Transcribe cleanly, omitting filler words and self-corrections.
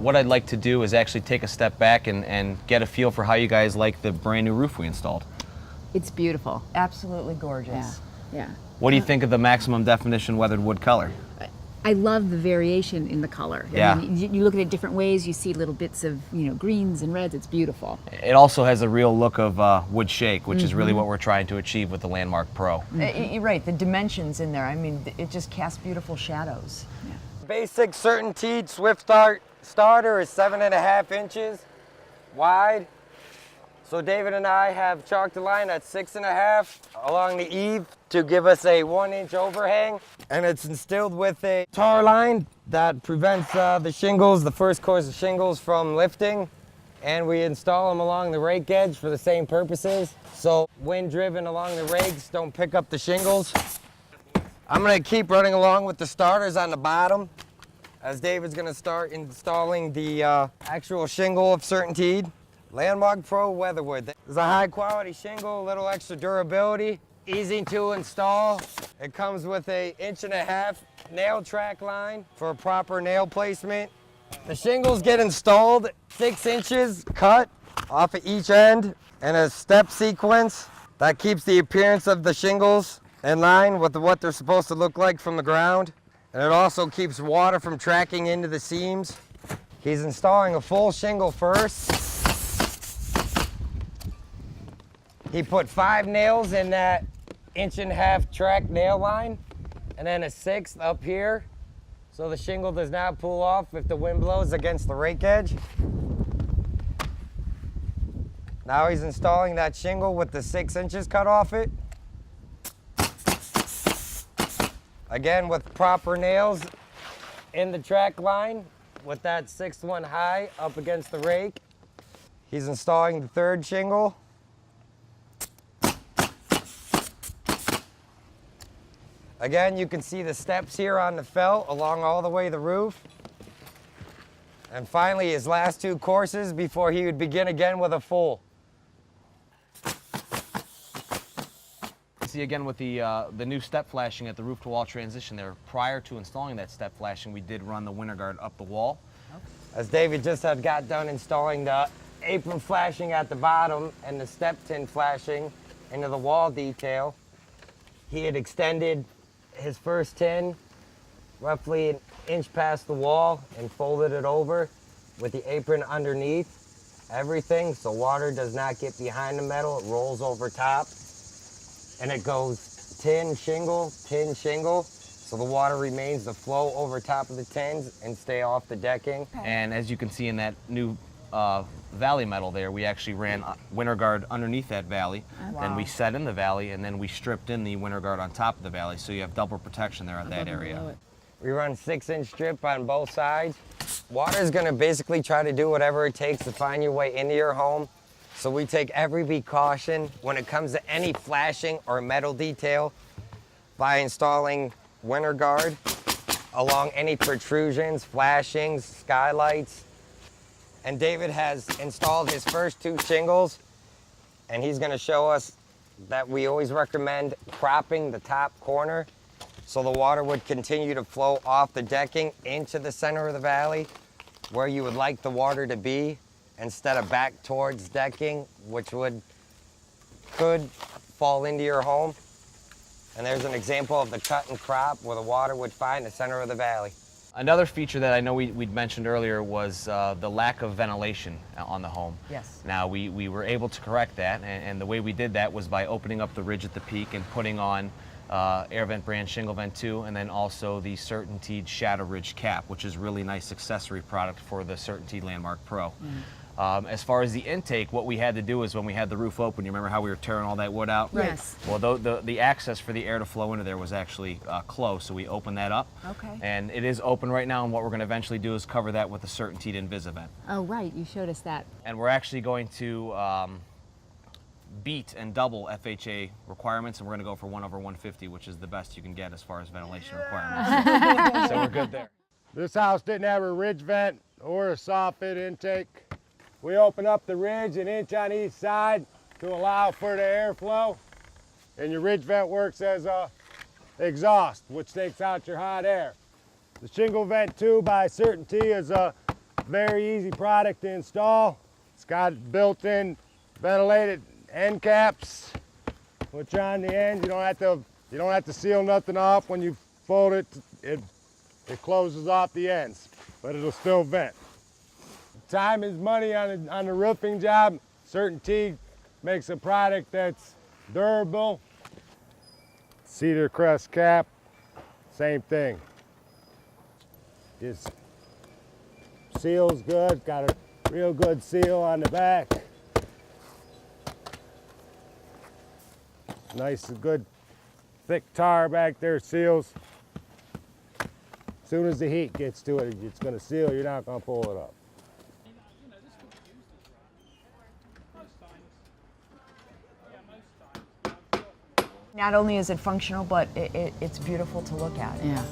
what I'd like to do is actually take a step back and get a feel for how you guys like the brand new roof we installed. It's beautiful. Absolutely gorgeous. Yeah. What do you think of the maximum definition weathered wood color? I love the variation in the color. Yeah. I mean, you look at it different ways. You see little bits of, greens and reds. It's beautiful. It also has a real look of wood shake, which is really what we're trying to achieve with the Landmark Pro. You're right, the dimensions in there, I mean, it just casts beautiful shadows. Yeah. Basic CertainTeed Swift Start starter is 7.5 inches wide. So David and I have chalked a line at 6.5 along the eave to give us a 1-inch overhang. And it's instilled with a tar line that prevents the shingles, the first course of shingles, from lifting. And we install them along the rake edge for the same purposes. So wind driven along the rakes don't pick up the shingles. I'm gonna keep running along with the starters on the bottom as David's gonna start installing the actual shingle of CertainTeed. Landmark Pro Weatherwood. It's a high quality shingle, a little extra durability, easy to install. It comes with a 1.5-inch nail track line for proper nail placement. The shingles get installed 6 inches cut off of each end in a step sequence that keeps the appearance of the shingles in line with what they're supposed to look like from the ground. And it also keeps water from tracking into the seams. He's installing a full shingle first. He put 5 nails in that 1.5-inch track nail line and then a 6th up here. So the shingle does not pull off if the wind blows against the rake edge. Now he's installing that shingle with the 6 inches cut off it. Again, with proper nails in the track line with that 6th one high up against the rake. He's installing the 3rd shingle. Again, you can see the steps here on the felt along all the way the roof. And finally, his last 2 courses before he would begin again with a full. See again with the new step flashing at the roof to wall transition there. Prior to installing that step flashing, we did run the winter guard up the wall. As David just had got done installing the apron flashing at the bottom and the step tin flashing into the wall detail, he had extended his first tin roughly 1 inch past the wall and folded it over with the apron underneath everything so water does not get behind the metal. It rolls over top and it goes tin shingle so the water remains to flow over top of the tins and stay off the decking. And as you can see in that new valley metal there, we actually ran winter guard underneath that valley. Wow. Then we set in the valley, and then we stripped in the winter guard on top of the valley, so you have double protection there at that area. We run 6-inch strip on both sides. Water is going to basically try to do whatever it takes to find your way into your home. So we take every precaution when it comes to any flashing or metal detail by installing winter guard along any protrusions, flashings, skylights. And David has installed his first 2 shingles, and he's going to show us that we always recommend cropping the top corner so the water would continue to flow off the decking into the center of the valley where you would like the water to be instead of back towards decking, which could fall into your home. And there's an example of the cut and crop where the water would find the center of the valley. Another feature that I know we'd mentioned earlier was the lack of ventilation on the home. Yes. Now we were able to correct that, and the way we did that was by opening up the ridge at the peak and putting on Air Vent brand Shingle Vent 2, and then also the CertainTeed Shadow Ridge cap, which is a really nice accessory product for the CertainTeed Landmark Pro. As far as the intake, what we had to do is when we had the roof open, you remember how we were tearing all that wood out? Yes. Well, the access for the air to flow into there was actually closed, so we opened that up. Okay. And it is open right now, and what we're going to eventually do is cover that with the CertainTeed Invisivent. Oh, right. You showed us that. And we're actually going to beat and double FHA requirements, and we're going to go for 1/150, which is the best you can get as far as ventilation requirements. So we're good there. This house didn't have a ridge vent or a soft fit intake. We open up the ridge 1 inch on each side to allow for the airflow. And your ridge vent works as a exhaust, which takes out your hot air. The Shingle Vent 2 by CertainTeed is a very easy product to install. It's got built-in ventilated end caps, which on the ends you don't have to seal nothing off. When you fold it, it closes off the ends, but it'll still vent. Time is money on the roofing job. CertainTeed makes a product that's durable. Cedar crest cap, same thing. Just seals good, got a real good seal on the back. Nice and good thick tar back there, seals. As soon as the heat gets to it, it's gonna seal, you're not gonna pull it up. Not only is it functional, but it's beautiful to look at. Yeah.